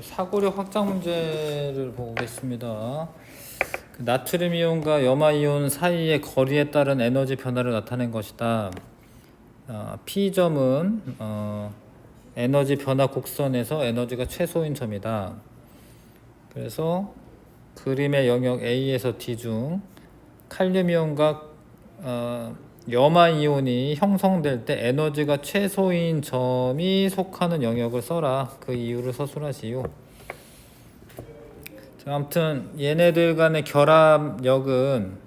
사고력 확장 문제를 보겠습니다. 나트륨 이온과 염화 이온 사이의 거리에 따른 에너지 변화를 나타낸 것이다. P점은 에너지 변화 곡선에서 에너지가 최소인 점이다. 그래서 그림의 영역 A에서 D 중 칼륨 이온과 염화 이온이 형성될 때 에너지가 최소인 점이 속하는 영역을 써라. 그 이유를 서술하시오. 자, 아무튼 얘네들 간의 결합력은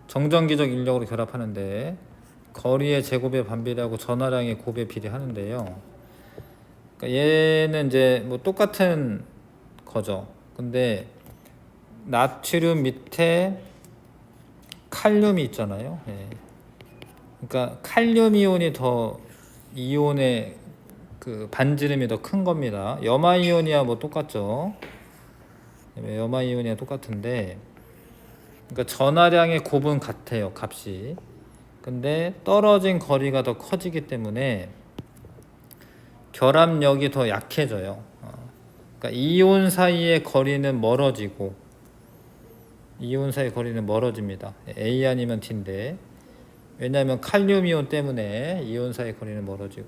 정전기적 인력으로 결합하는데 거리의 제곱에 반비례하고 전하량의 곱에 비례하는데요. 그러니까 얘는 이제 뭐 똑같은 거죠. 근데 나트륨 밑에 칼륨이 있잖아요. 예. 그러니까 칼륨 이온이 더 이온의 그 반지름이 더 큰 겁니다. 염화 이온이야 뭐 똑같죠. 염화 이온이야 똑같은데, 그러니까 전하량의 곱은 같아요, 값이. 근데 떨어진 거리가 더 커지기 때문에 결합력이 더 약해져요. 그러니까 이온 사이의 거리는 멀어집니다. A 아니면 D인데, 왜냐하면 칼륨 이온 때문에 이온 사이의 거리는 멀어지고,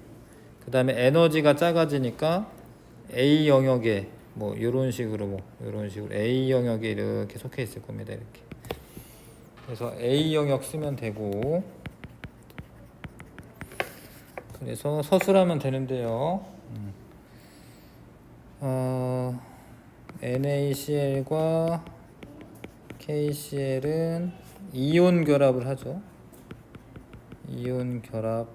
그 다음에 에너지가 작아지니까 A 영역에 이런 식으로 A 영역에 이렇게 속해 있을 겁니다. 이렇게. 그래서 A 영역 쓰면 되고, 그래서 서술하면 되는데요. NaCl과 KCl은 이온 결합을 하죠. 이온 결합하고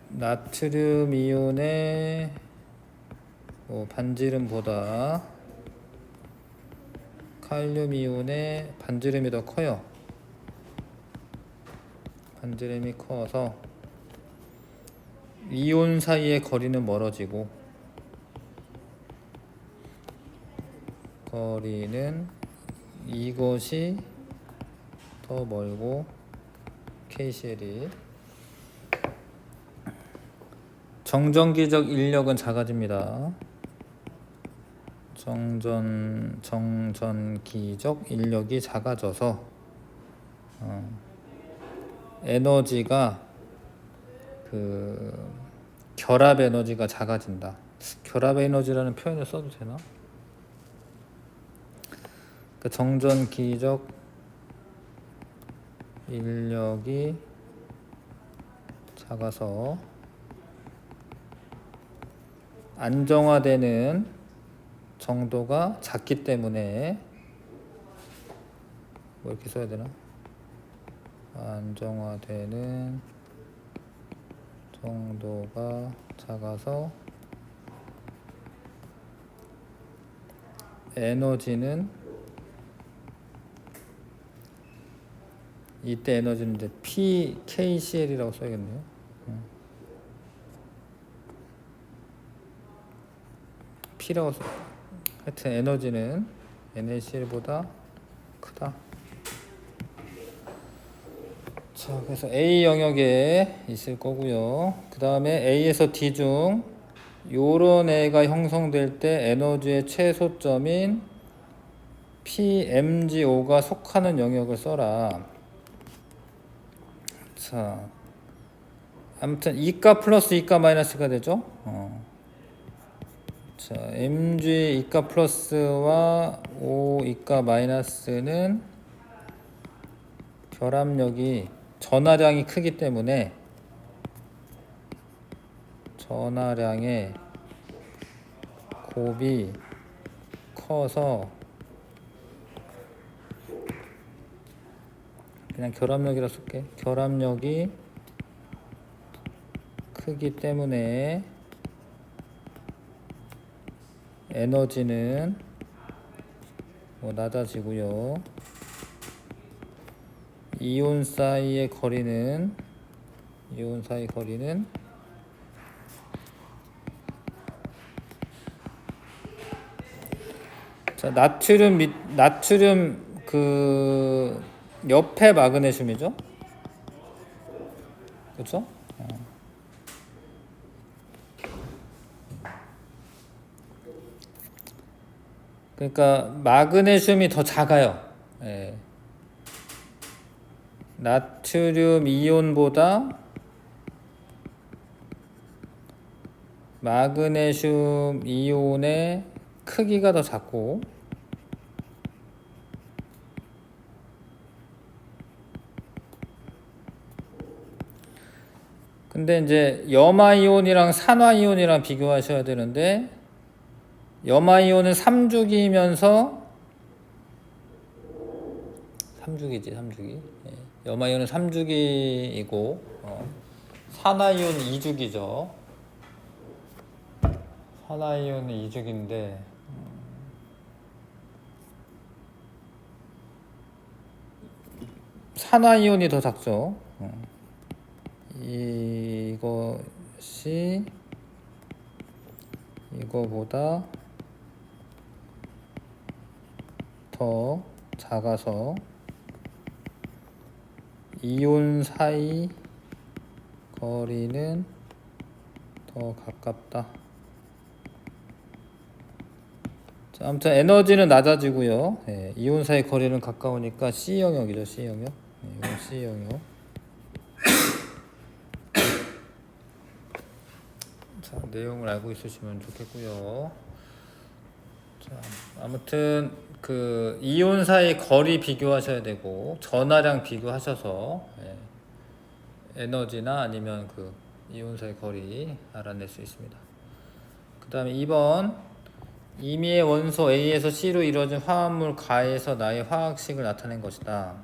나트륨 이온의 반지름보다 칼륨 이온의 반지름이 더 커요. 반지름이 커서 이온 사이의 거리는 멀어지고, 거리는 이것이 더 멀고 KCl이 정전기적 인력은 작아집니다. 정전기적 인력이 작아져서 에너지가 결합 에너지가 작아진다. 결합 에너지라는 표현을 써도 되나? 그러니까 정전기적 인력이 작아서 안정화되는 정도가 작기 때문에 이렇게 써야 되나? 안정화되는 정도가 작아서 에너지는, 이때 에너지는 이제 PKCl이라고 써야겠네요. P라고 써. 하여튼 에너지는 NaCl보다 크다. 자, 그래서 A 영역에 있을 거고요. 그 다음에 A에서 D 중 요런 애가 형성될 때 에너지의 최소점인 PMGO가 속하는 영역을 써라. 자, 아무튼 E가 플러스 E가 마이너스가 되죠. 자, Mg E가 플러스와 O E가 마이너스는 결합력이 전하량이 크기 때문에 전하량의 곱이 커서, 그냥 결합력이라 쓸게. 결합력이 크기 때문에 에너지는 낮아지고요. 이온 사이의 거리는 자, 나트륨 옆에 마그네슘이죠. 그렇죠? 그러니까 마그네슘이 더 작아요. 예. 나트륨 이온보다 마그네슘 이온의 크기가 더 작고, 근데 이제 염화이온이랑 산화이온이랑 비교하셔야 되는데, 염화이온은 3주기면서 3주기지 3주기. 예. 염화이온은 3주기이고 산화이온은 2주기죠. 산화이온은 2주기인데 산화이온이 더 작죠. 이것이 이거보다 더 작아서 이온 사이 거리는 더 가깝다. 자, 아무튼 에너지는 낮아지고요. 예, 이온 사이 거리는 가까우니까 C 영역이죠. C 영역. 예, 이건 C 영역. 자, 내용을 알고 있으시면 좋겠고요. 자, 아무튼 그 이온 사이 거리 비교하셔야 되고 전하량 비교하셔서 에너지나 아니면 그 이온 사이 거리 알아낼 수 있습니다. 그 다음에 2번 임의의 원소 A에서 C로 이루어진 화합물 가에서 나의 화학식을 나타낸 것이다.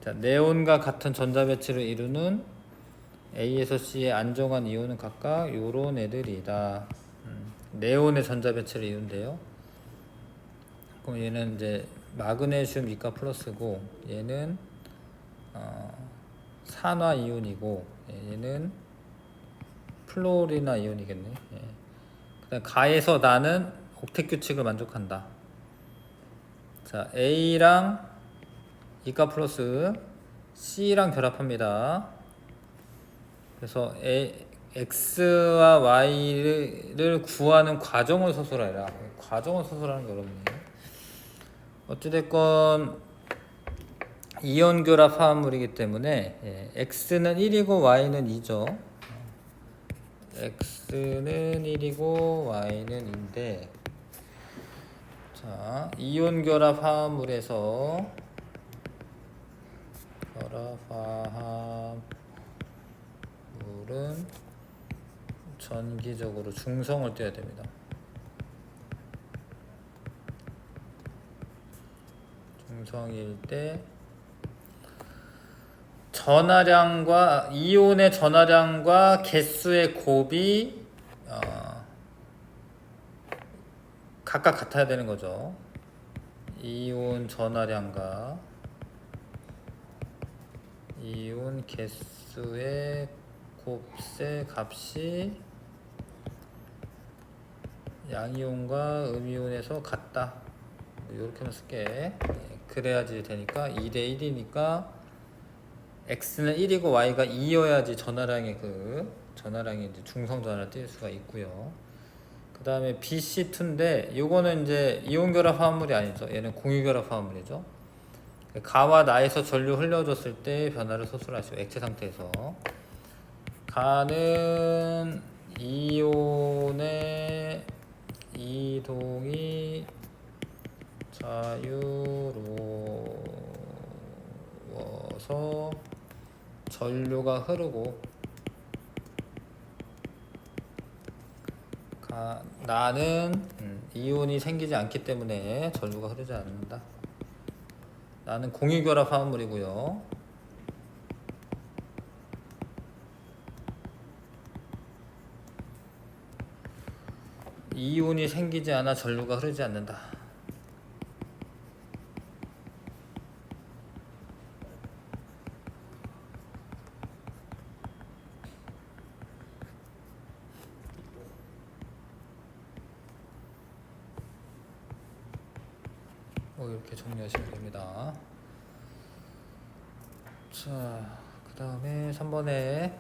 자, 네온과 같은 전자 배치를 이루는 A에서 C의 안정한 이온은 각각 요런 애들이다. 네온의 전자 배치를 이룬대요. 그럼 얘는 이제 마그네슘 이가 플러스고 얘는 산화 이온이고 얘는 플로리나 이온이겠네. 예. 그다음 가에서 나는 옥텟 규칙을 만족한다. 자, A랑 이가 플러스 C랑 결합합니다. 그래서 X와 Y를 구하는 과정을 서술하라. 과정을 서술하는 게 어렵네요. 어찌됐건 이온 결합 화합물이기 때문에 X는 1이고 Y는 2죠. X는 1이고 Y는 2인데, 자, 이온 결합 화합물에서 결합 화합물은 전기적으로 중성을 떼야 됩니다. 중성일 때 전하량과 이온의 전하량과 개수의 곱이 각각 같아야 되는 거죠. 이온 전하량과 이온 개수의 곱셈 값이 양이온과 음이온에서 같다. 이렇게만 쓸게. 그래야지 되니까 2대 1이니까 X는 1이고 Y가 2여야지 전하량이 이제 중성 전하를 띌 수가 있고요. 그 다음에 BC2인데 요거는 이제 이온 결합 화합물이 아니죠. 얘는 공유 결합 화합물이죠. 가와 나에서 전류 흘려줬을 때 변화를 서술하시오. 액체 상태에서 가는 이온의 이동이 자유로워서 전류가 흐르고 나는 이온이 생기지 않기 때문에 전류가 흐르지 않는다. 나는 공유결합 화합물이고요. 이온이 생기지 않아 전류가 흐르지 않는다. 이렇게 정리하시면 됩니다. 자, 그 다음에 3번에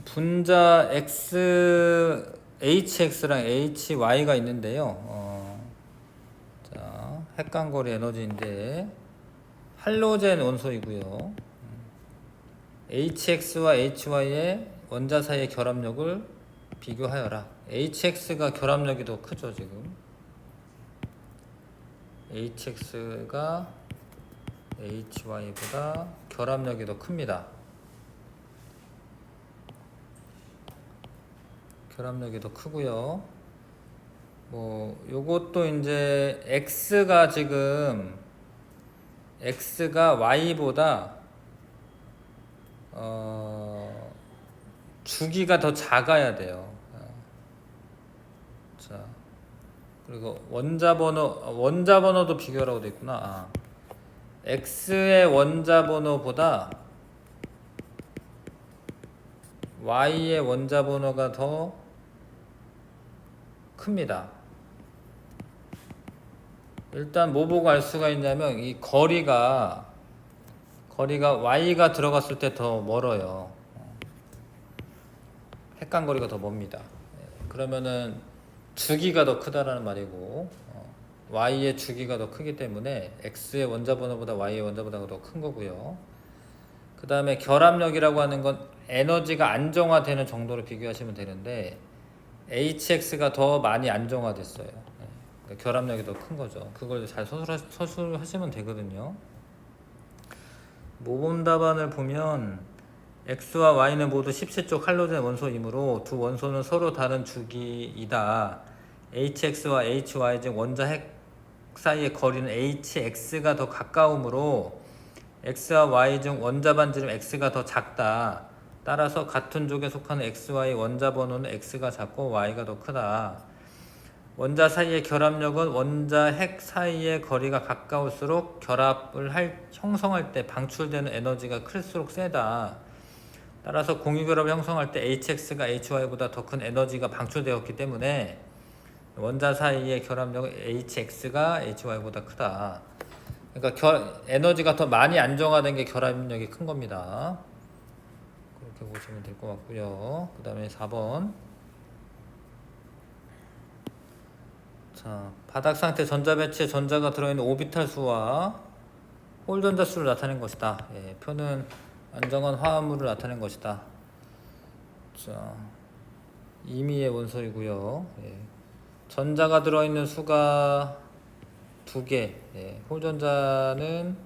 분자 HX랑 HY가 있는데요. 자, 핵광거리 에너지인데 할로젠 원소이고요. HX와 HY의 원자 사이의 결합력을 비교하여라. HX가 결합력이 더 크죠, 지금. HX가 HY보다 결합력이 더 큽니다. 결합력이 더 크고요. 뭐 요것도 이제 X가 지금 X가 Y보다 주기가 더 작아야 돼요. 자, 그리고 원자 번호도 비교라고 돼 있구나. X의 원자 번호보다 Y의 원자 번호가 더 큽니다. 일단 뭐 보고 알 수가 있냐면 이 거리가 Y가 들어갔을 때 더 멀어요. 핵간거리가 더 멉니다. 그러면은 주기가 더 크다라는 말이고, Y의 주기가 더 크기 때문에 X의 원자 번호보다 Y의 원자 번호가 더 큰 거고요. 그 다음에 결합력이라고 하는 건 에너지가 안정화되는 정도로 비교하시면 되는데 HX가 더 많이 안정화됐어요. 그러니까 결합력이 더 큰 거죠. 그걸 잘 서술하시면 되거든요. 모범 답안을 보면 X와 Y는 모두 10세쪽 할로젠 원소이므로 두 원소는 서로 다른 주기이다. HX와 HY 중 원자 핵 사이의 거리는 HX가 더 가까우므로 X와 Y 중 원자 반지름 X가 더 작다. 따라서 같은 족에 속하는 XY 원자 번호는 X가 작고 Y가 더 크다. 원자 사이의 결합력은 원자 핵 사이의 거리가 가까울수록 결합을 형성할 때 방출되는 에너지가 클수록 세다. 따라서 공유결합을 형성할 때 HX가 HY보다 더 큰 에너지가 방출되었기 때문에 원자 사이의 결합력은 HX가 HY보다 크다. 그러니까 에너지가 더 많이 안정화된 게 결합력이 큰 겁니다. 그렇게 보시면 될 것 같고요. 그 다음에 4번. 자, 바닥 상태 전자 배치에 전자가 들어있는 오비탈 수와 홀 전자 수를 나타낸 것이다. 표는 안정한 화합물을 나타낸 것이다. 자, 임의의 원소이고요. 전자가 들어있는 수가 2개. 홀 전자는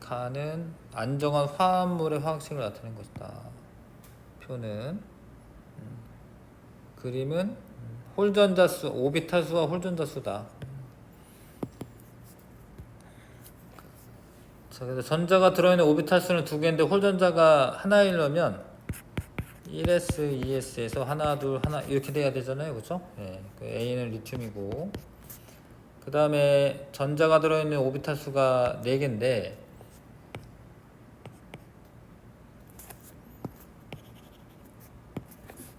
칸은 안정한 화합물의 화학식을 나타낸 것이다. 표는 그림은 홀전자 수, 오비탈 수와 홀전자 수다. 자, 그래서 전자가 들어있는 오비탈 수는 2개인데 홀전자가 하나이려면 1s, 2s에서 하나, 둘, 하나 이렇게 돼야 되잖아요, 그렇죠? 그 A는 리튬이고, 그 다음에 전자가 들어있는 오비탈 수가 4개인데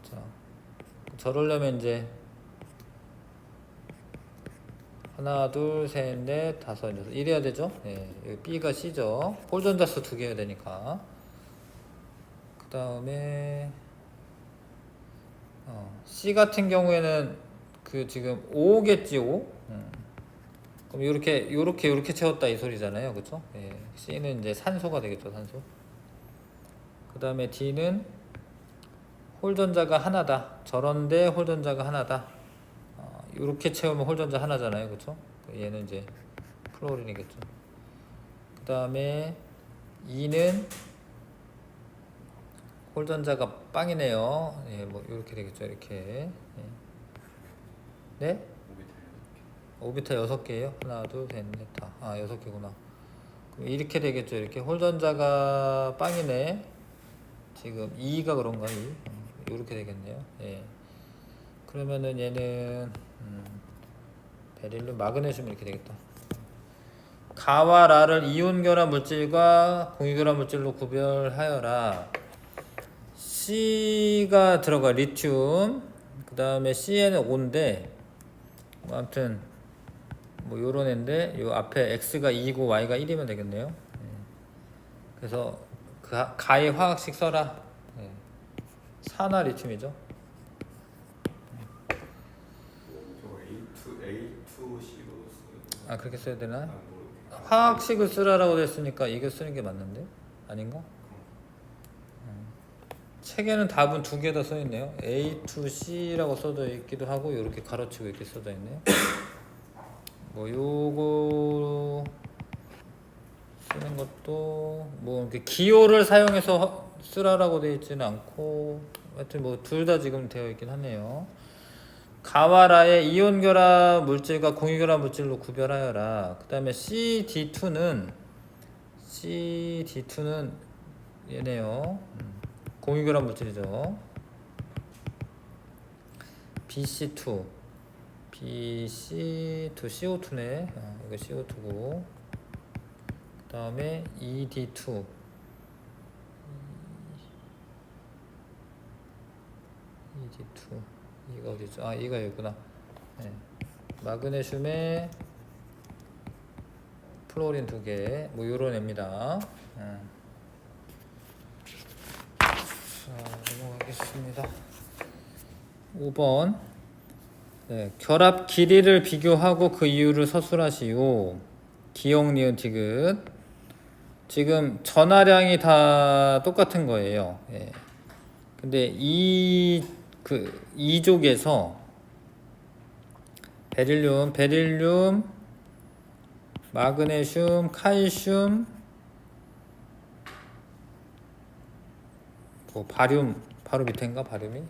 자, 저러려면 이제 하나, 둘, 셋, 넷, 다섯, 여섯 이래야 되죠? 여기 B가 C죠. 홀전자수 2개여야 되니까. 그 다음에 C 같은 경우에는 그 지금 5겠지 5. 그럼 요렇게 채웠다 이 소리잖아요, 그렇죠? C는 이제 산소가 되겠죠, 산소. 그 다음에 D는 홀전자가 하나다. 저런데 홀전자가 하나다. 이렇게 채우면 홀전자 하나잖아요, 그렇죠? 얘는 이제 플로린이겠죠. 그 다음에 2는 홀전자가 빵이네요. 뭐 이렇게 되겠죠, 이렇게. 네? 오비탈 6개예요. 하나, 둘, 셋, 넷, 다. 6개구나. 그럼 이렇게 되겠죠, 이렇게. 홀전자가 빵이네. 지금 2가 그런가, 2? 이렇게 되겠네요. 그러면은 얘는 베릴륨, 마그네슘 이렇게 되겠다. 가와 라를 이온 결합 물질과 공유 결합 물질로 구별하여라. C가 들어가 리튬. 그 다음에 C에는 5인데 뭐 아무튼 뭐 요런 애인데 요 앞에 x가 2고 y가 1이면 되겠네요. 예. 그래서 그 가의 화학식 써라. 예. 산화 리튬이죠. A2C로 아 그렇게 써야 되나? 모르겠어요. 화학식을 쓰라라고 됐으니까 이거 쓰는 게 맞는데? 아닌가? 책에는 답은 두 개 다 써있네요. A2C라고 써져 있기도 하고 이렇게 가로치고 이렇게 써져 있네요. 뭐 요거 쓰는 것도 뭐 이렇게 기호를 사용해서 쓰라라고 되어 있지는 않고 하여튼 뭐 둘 다 지금 되어 있긴 하네요. 가와라의 이온 결합 물질과 공유 결합 물질로 구별하여라. 그 다음에 CD2는 얘네요. 공유 결합 물질이죠. BC2 CO2네. 이거 CO2고 그 다음에 ED2 이거 어디죠? 아 이거 여기구나. 네. 마그네슘에 플로린 2개 뭐 요런 애입니다. 자 넘어가겠습니다. 5번 네, 결합 길이를 비교하고 그 이유를 서술하시오. 기억 니은 디귿. 지금 전하량이 다 똑같은 거예요. 예. 근데 이 쪽에서 베릴륨, 마그네슘, 칼슘, 뭐 바륨 바로 밑에인가 바륨이?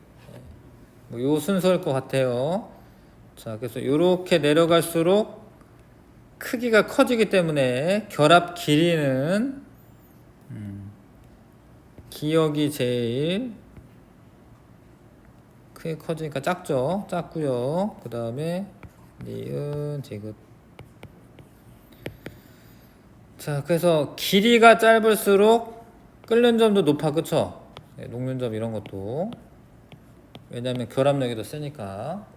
뭐 요 순서일 것 같아요. 자, 그래서 요렇게 내려갈수록 크기가 커지기 때문에 결합 길이는 기억이 제일 크게 커지니까 작죠. 작고요. 그 다음에 니은 디귿. 자, 그래서 길이가 짧을수록 끓는 점도 높아, 그쵸? 네, 녹는 점 이런 것도. 왜냐면 결합력이 더 세니까.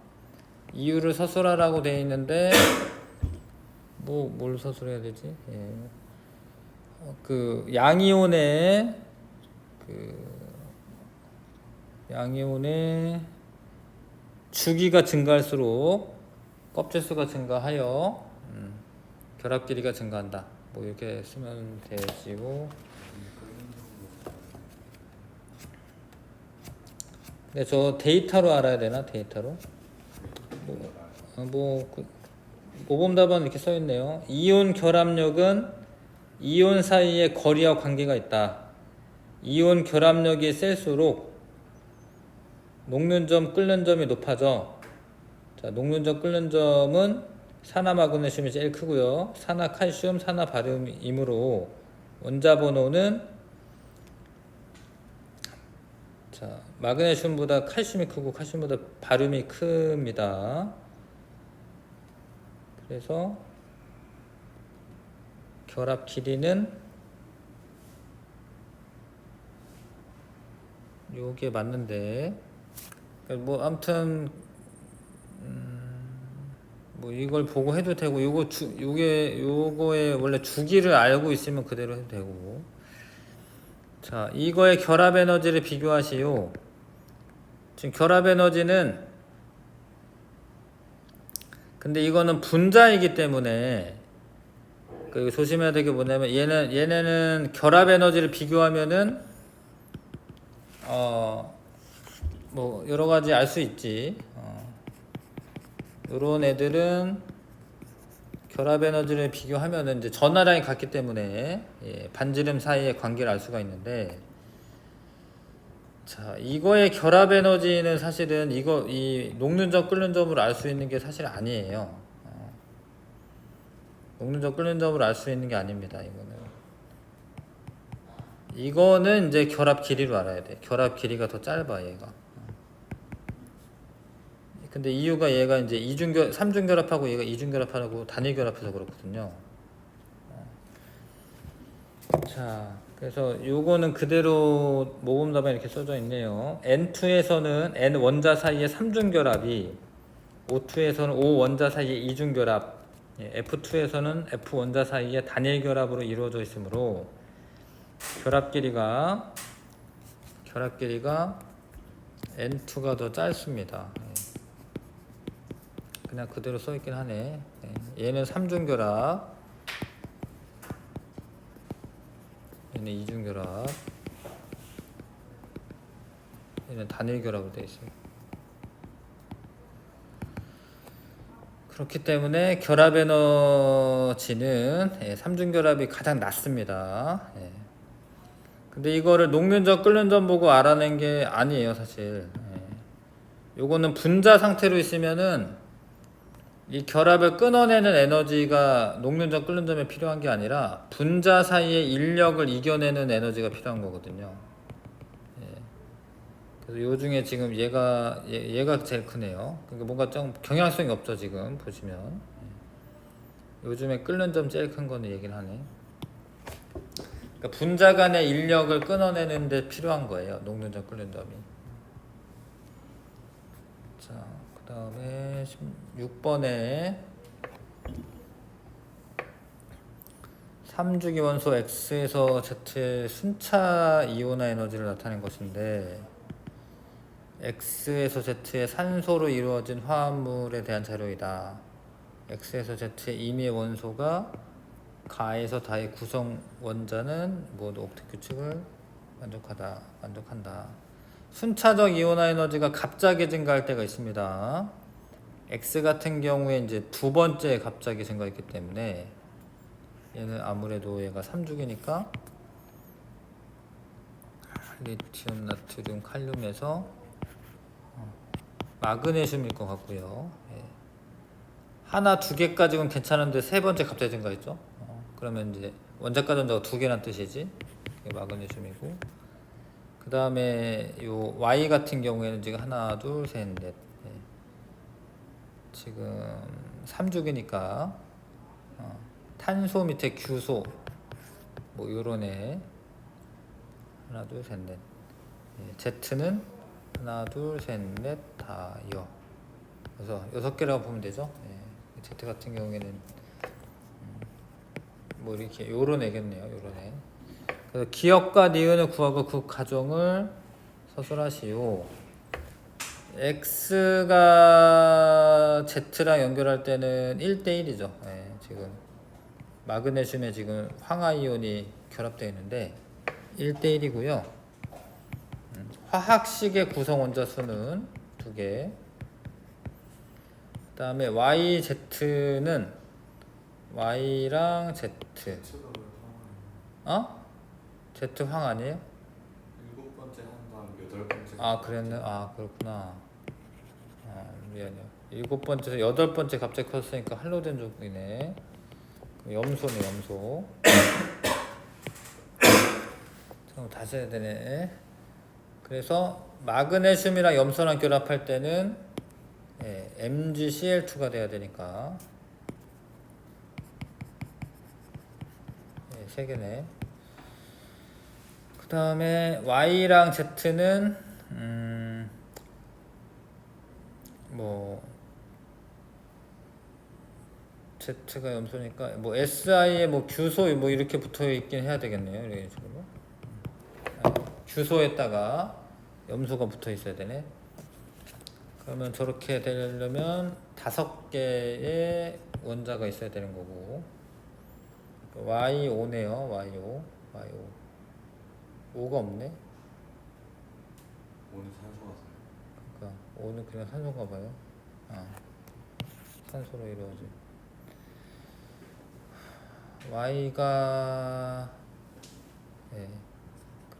이유를 서술하라고 돼 있는데 뭘 서술해야 되지? 예. 그 양이온의 주기가 증가할수록 껍질수가 증가하여 결합 길이가 증가한다. 뭐 이렇게 쓰면 되지고. 근데 저 데이터로 알아야 되나? 데이터로? 모범 답안 이렇게 써 있네요. 이온 결합력은 이온 사이의 거리와 관계가 있다. 이온 결합력이 셀수록 녹는 점, 끓는 점이 높아져. 자, 녹는 점, 끓는 점은 산화 마그네슘이 제일 크고요. 산화 칼슘, 산화 바륨이므로 원자 번호는 자, 마그네슘보다 칼슘이 크고 칼슘보다 바륨이 큽니다. 그래서 결합 길이는 요게 맞는데 뭐 아무튼 뭐 이걸 보고 해도 되고 요거의 원래 주기를 알고 있으면 그대로 해도 되고. 자, 이거의 결합 에너지를 비교하시오. 지금 결합 에너지는 근데 이거는 분자이기 때문에 조심해야 될 게 뭐냐면 얘네는 결합 에너지를 비교하면은 뭐 여러 가지 알 수 있지. 요런 애들은 결합 에너지를 비교하면은 이제 전하량이 같기 때문에 반지름 사이의 관계를 알 수가 있는데, 자, 이거의 결합 에너지는 사실은 이 녹는 점 끓는 점으로 알 수 있는 게 사실 아니에요. 녹는 점 끓는 점으로 알 수 있는 게 아닙니다. 이거는 이제 결합 길이로 알아야 돼. 결합 길이가 더 짧아 얘가. 근데 이유가 얘가 이제 삼중 결합하고 얘가 이중 결합하고 단일 결합해서 그렇거든요. 자, 그래서 요거는 그대로 모범 답안에 이렇게 써져 있네요. N2에서는 N 원자 사이의 삼중 결합이 O2에서는 O 원자 사이의 이중 결합 F2에서는 F 원자 사이에 단일 결합으로 이루어져 있으므로 결합 길이가 N2가 더 짧습니다. 그냥 그대로 써 있긴 하네. 얘는 3중 결합, 얘는 2중 결합, 얘는 단일 결합으로 되어 있어요. 그렇기 때문에 결합 에너지는 3중 결합이 가장 낮습니다. 근데 이거를 녹는 점 끓는 점 보고 알아낸 게 아니에요, 사실. 요거는 분자 상태로 있으면은 이 결합을 끊어내는 에너지가 녹는 점 끓는 점에 필요한 게 아니라 분자 사이의 인력을 이겨내는 에너지가 필요한 거거든요. 그래서 요 중에 지금 얘가 제일 크네요. 그러니까 뭔가 좀 경향성이 없죠, 지금 보시면. 요즘에 끓는 점 제일 큰 거는 얘기를 하네. 그러니까 분자 간의 인력을 끊어내는 데 필요한 거예요, 녹는 점 끓는 점이. 자, 그 다음에 16번에 3주기 원소 X에서 Z의 순차 이온화 에너지를 나타낸 것인데, X에서 Z의 산소로 이루어진 화합물에 대한 자료이다. X에서 Z의 임의 원소가 가에서 다의 구성 원자는 모두 옥텟 규칙을 만족한다. 순차적 이온화 에너지가 갑자기 증가할 때가 있습니다. X 같은 경우에 이제 두 번째 갑자기 증가했기 때문에 얘는 아무래도 얘가 3주기니까 리튬, 나트륨, 칼륨에서 마그네슘일 것 같고요. 하나, 두 개까지는 괜찮은데 세 번째 갑자기 증가했죠. 그러면 이제 원자가 전자가 두 개란 뜻이지. 이게 마그네슘이고. 그 다음에 요 Y 같은 경우에는 지금 하나, 둘, 셋, 넷. 지금 3주기니까 탄소 밑에 규소 뭐 요런 애 하나, 둘, 셋, 넷. Z는 하나, 둘, 셋, 넷, 다여. 그래서 6개라고 보면 되죠. Z 같은 경우에는 뭐 이렇게 요런 애겠네요. 요런 애. 그래서 기억과 니은을 구하고 그 과정을 서술하시오. X가 Z랑 연결할 때는 1대1이죠. 지금 마그네슘에 지금 황화이온이 결합되어 있는데 1대1이고요. 화학식의 구성 원자 수는 2개. 그 다음에 YZ는 Y랑 Z. Z 황 아니에요? 7번째 한 다음 8번째. 그랬네. 그렇구나. 미안해요. 7번째에서 8번째 갑자기 컸으니까 할로된 쪽이네. 염소네, 염소. 그럼 다시 해야 되네. 그래서 마그네슘이랑 염소랑 결합할 때는 MgCl2가 돼야 되니까 3개네. 그 다음에 Y랑 Z는 뭐 Z가 염소니까 뭐 SI에 뭐 규소 뭐 이렇게 붙어 있긴 해야 되겠네요. 이런 식으로 규소에다가 염소가 붙어 있어야 되네. 그러면 저렇게 되려면 5개의 원자가 있어야 되는 거고 Y5네요. Y5 5가 없네. 5는 산소가 써요. 그러니까 5는 그냥 산소인가 봐요. 산소로 이루어진 Y가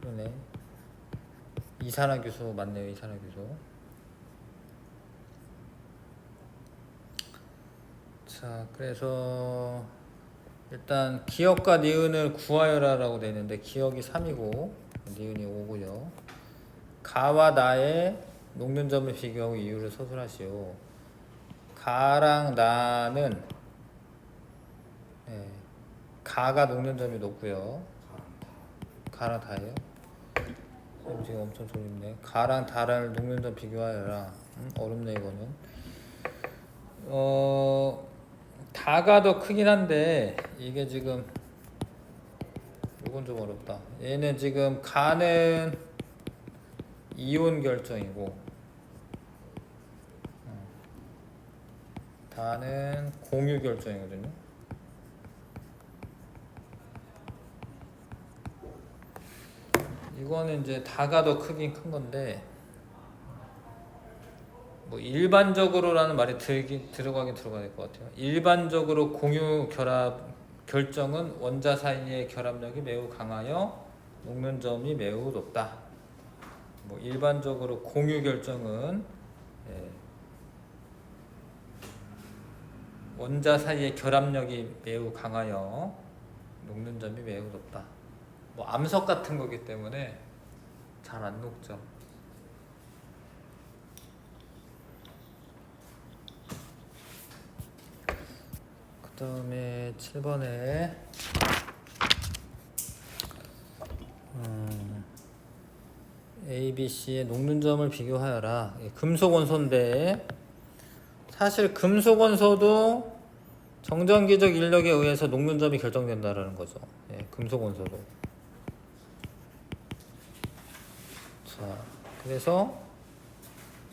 그러네. 이산화규소 맞네요. 이산화규소. 자, 그래서 일단 기억과 니은을 구하여라라고 되어 있는데 기억이 3이고 니은이 5고요. 가와 나의 녹는 점을 비교하고 이유를 서술하시오. 가랑 나는 가가 녹는 점이 높고요. 가랑 다예요. 지금 엄청 졸립네. 가랑 다를 녹는 점 비교하여라. 어렵네 이거는. 다가 더 크긴 한데 이게 지금 이건 좀 어렵다. 얘는 지금 가는 이온 결정이고 다는 공유 결정이거든요. 이거는 이제 다가 더 크긴 큰 건데 뭐 일반적으로라는 말이 들어가긴 들어가야 될 것 같아요. 일반적으로 공유 결합 결정은 원자 사이의 결합력이 매우 강하여 녹는 점이 매우 높다. 뭐 일반적으로 공유 결정은 예, 원자 사이의 결합력이 매우 강하여 녹는 점이 매우 높다. 뭐 암석 같은 거기 때문에 잘 안 녹죠. 그 다음에 7번에 A, B, C의 녹는 점을 비교하여라. 금속 원소인데 사실 금속 원소도 정전기적 인력에 의해서 녹는 점이 결정된다라는 거죠. 예, 금속 원소도. 자, 그래서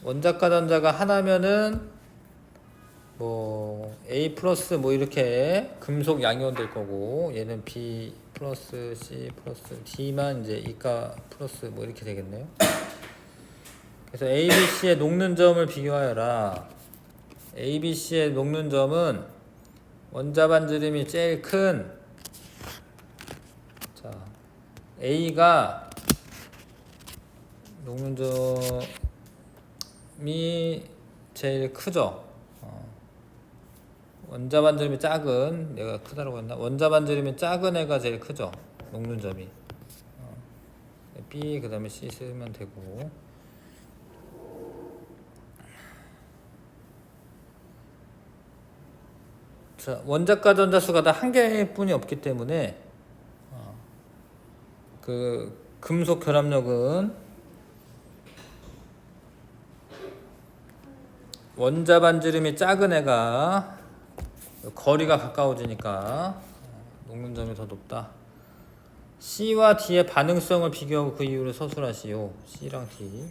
원자과 전자가 하나면은 뭐 A 플러스 뭐 이렇게 금속 양이온 될 거고 얘는 B 플러스 C 플러스 D만 이제 이가 플러스 뭐 이렇게 되겠네요. 그래서 A, B, C의 녹는 점을 비교하여라. A, B, C의 녹는 점은 원자 반지름이 제일 큰 자, A가 녹는 점이 제일 크죠. 원자 반지름이 작은 내가 크다라고 했나? 원자 반지름이 작은 애가 제일 크죠. 녹는 점이. B 그다음에 C 쓰면 되고. 자, 원자과 전자수가 다 한 개뿐이 없기 때문에 그 금속 결합력은 원자 반지름이 작은 애가 거리가 가까워지니까 녹는 점이 더 높다. C와 D의 반응성을 비교하고 그 이유를 서술하시오. C랑 D.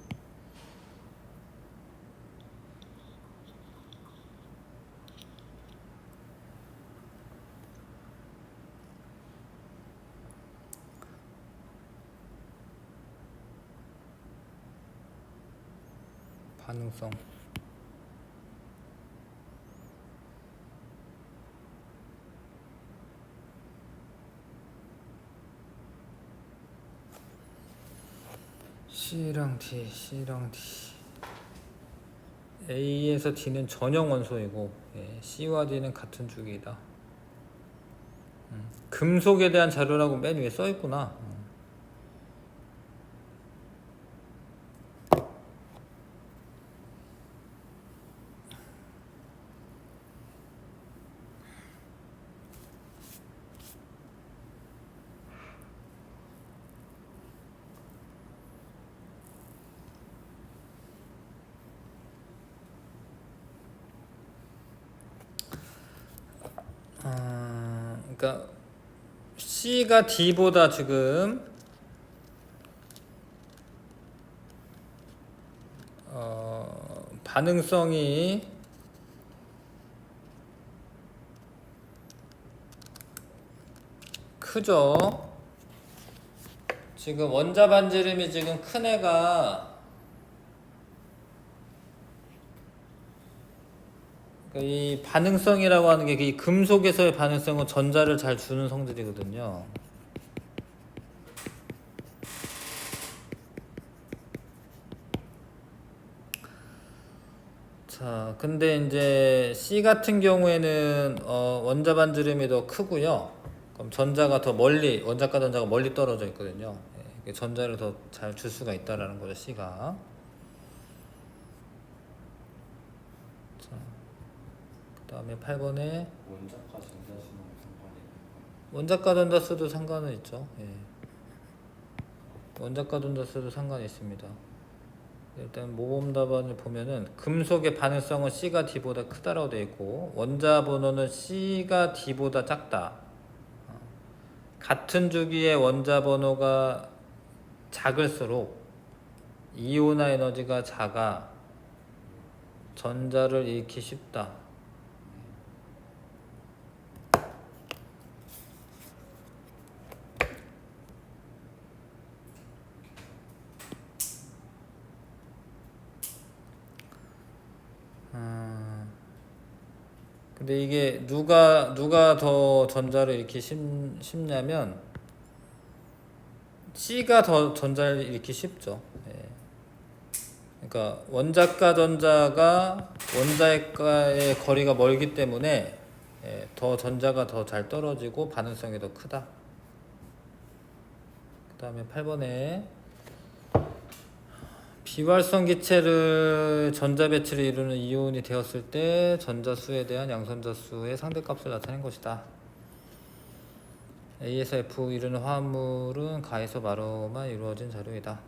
반응성. C랑 D, C랑 D. A에서 D는 전형 원소이고 C와 D는 같은 주기이다. 금속에 대한 자료라고 맨 위에 써 있구나. 그러니까 C가 D보다 지금 반응성이 크죠. 지금 원자 반지름이 지금 큰 애가 이 반응성이라고 하는 게 이 금속에서의 반응성은 전자를 잘 주는 성질이거든요. 자, 근데 이제 C 같은 경우에는 원자 반지름이 더 크고요. 그럼 전자가 더 멀리 원자과 전자가 멀리 떨어져 있거든요. 예, 전자를 더 잘 줄 수가 있다라는 거죠, C가. 자, 그다음에 8번에 원자과 전자수는 상관이 원자과 전자수도 상관은 있죠. 예. 원자과 전자수도 상관이 있습니다. 일단 모범 답안을 보면은 금속의 반응성은 C가 D보다 크다라고 되어 있고 원자 번호는 C가 D보다 작다. 같은 주기의 원자 번호가 작을수록 이온화 에너지가 작아 전자를 잃기 쉽다. 근데 이게 누가 더 전자를 잃기 쉽냐면 C가 더 전자를 잃기 쉽죠. 예. 그러니까 원자과 전자가 원자과의 거리가 멀기 때문에 예, 더 전자가 더 잘 떨어지고 반응성이 더 크다. 그 다음에 8번에 비활성 기체를 전자 배치를 이루는 이온이 되었을 때 전자수에 대한 양선자수의 상대값을 나타낸 것이다. A에서 F 이루는 화합물은 가에서 마로만 이루어진 자료이다.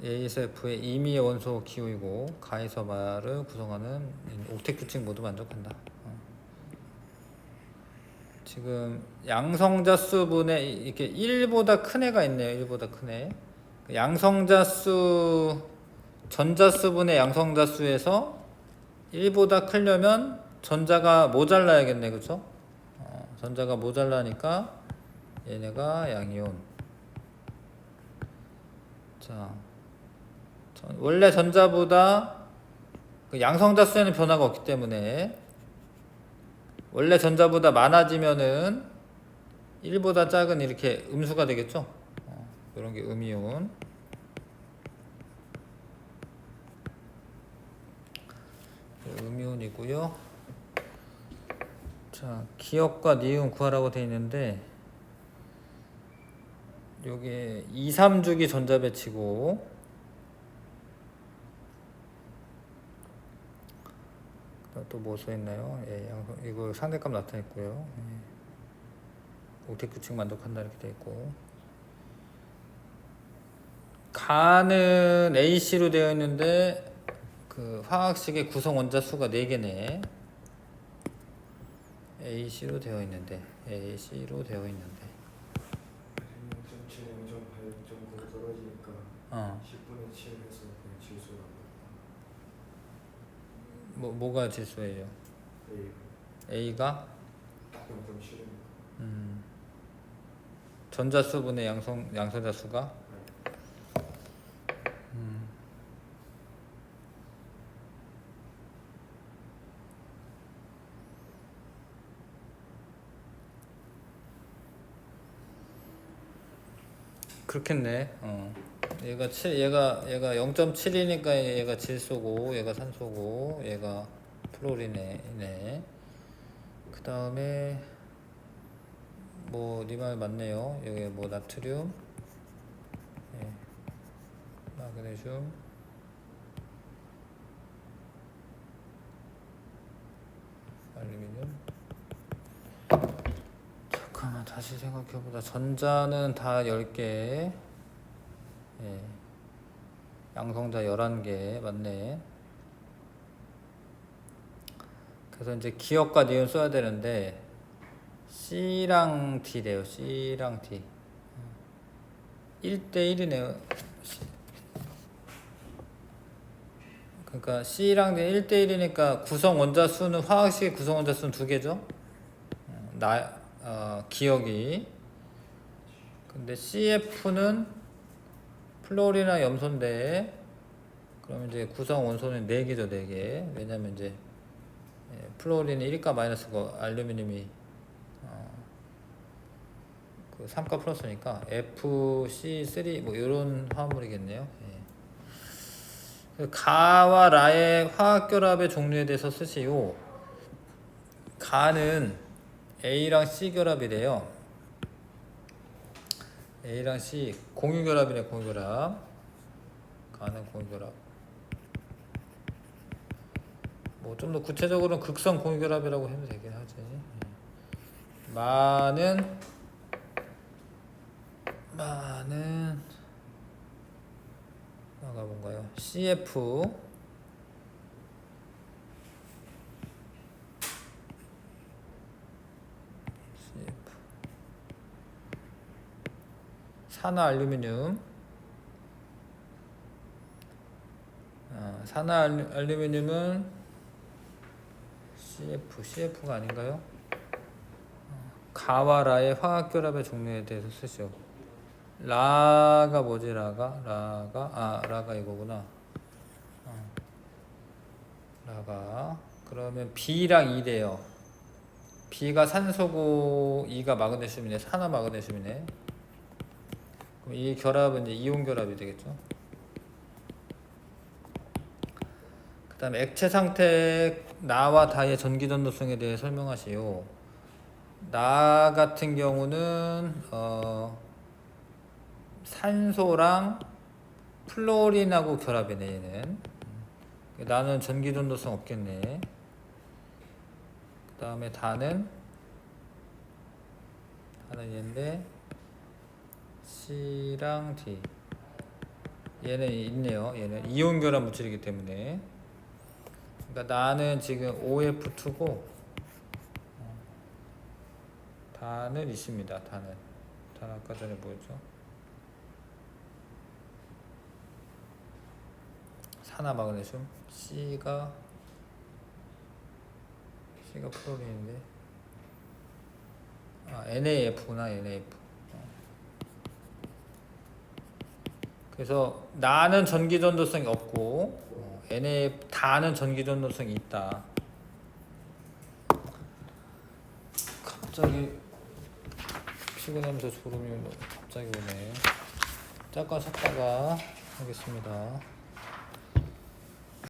A에서 F의 임의의 원소 기호이고 가에서 마를 구성하는 옥텟 규칙 모두 만족한다. 지금 양성자수분에 이렇게 1보다 큰 애가 있네요. 1보다 큰 애. 양성자수 전자수분의 양성자수에서 1보다 크려면 전자가 모자라야겠네. 그렇죠? 전자가 모자라니까 얘네가 양이온. 자, 원래 전자보다 그 양성자수에는 변화가 없기 때문에 원래 전자보다 많아지면은 1보다 작은 이렇게 음수가 되겠죠. 이런 게 음이온. 음이온이고요. 자, 기억과 니은 구하라고 되어 있는데 요게 2, 3주기 전자 배치고 또 뭐 써있나요? 예, 이거 상대값 나타냈고요. 예. 옥텟 규칙 만족한다 이렇게 되어 있고 가는 AC로 되어 있는데 그 화학식의 구성 원자 수가 4개네. AC로 되어 있는데 0.7, 0.8, 0.9 떨어지니까 10분의 7 해서 그냥 질소가 뭐가 질소예요? A가 딱 0.7이니까 전자수분의 양성자수가 그렇겠네. 얘가 0.7이니까 얘가 질소고 얘가 산소고 얘가 플로린이네. 그 다음에 뭐 네 말 맞네요. 여기 뭐 나트륨, 예, 마그네슘, 알루미늄. 잠깐만 다시 생각해보자. 전자는 다 10개, 예, 양성자 11개 맞네. 그래서 이제 기억과 니은 써야 되는데 C랑 D래요. C랑 D 1대1이네요. 그러니까 C랑 D 1대1이니까 구성 원자 수는 화학식의 구성 원자 수는 2개죠. 기억이. 근데 CF는 플로리나 염소인데 그러면 이제 구성 원소는 4개죠. 4개. 왜냐면 이제 플로린이 1가 마이너스고 알루미늄이 그 3가 플러스니까 FC3 뭐 이런 화합물이겠네요. 예. 가와 라의 화학결합의 종류에 대해서 쓰시오. 가는 A랑 C 결합이래요. A랑 C 공유결합이네. 공유결합. 가는 공유결합. 뭐 좀 더 구체적으로는 극성 공유결합이라고 해도 되긴 하지. 마는 나는 나가 뭔가요? CF 산화 알루미늄. 산화 알루미늄은 CF가 아닌가요? 가와 라의 화학 결합의 종류에 대해서 쓰죠. 라가 뭐지? 라가 이거구나. 라가 그러면 B랑 E래요. B가 산소고 E가 마그네슘이네. 산화 마그네슘이네. 그럼 이 결합은 이제 이온 결합이 되겠죠. 그 다음에 액체 상태 나와 다의 전기 전도성에 대해 설명하시오. 나 같은 경우는 산소랑 플로린하고 결합이네 얘는. 나는 전기 전도성 없겠네. 그 다음에 다는 얘인데 C랑 D 얘는 있네요. 얘는 이온 결합 물질이기 때문에. 그러니까 나는 지금 OF2고 다는 있습니다. 다는 아까 전에 뭐였죠? 산화 마그네슘. C가 플로린인데 NaF구나. NaF. 그래서 나는 전기 전도성이 없고 NaF 다는 전기 전도성이 있다. 갑자기 피곤하면서 졸음이 갑자기 오네. 잠깐 쉬었다가 하겠습니다.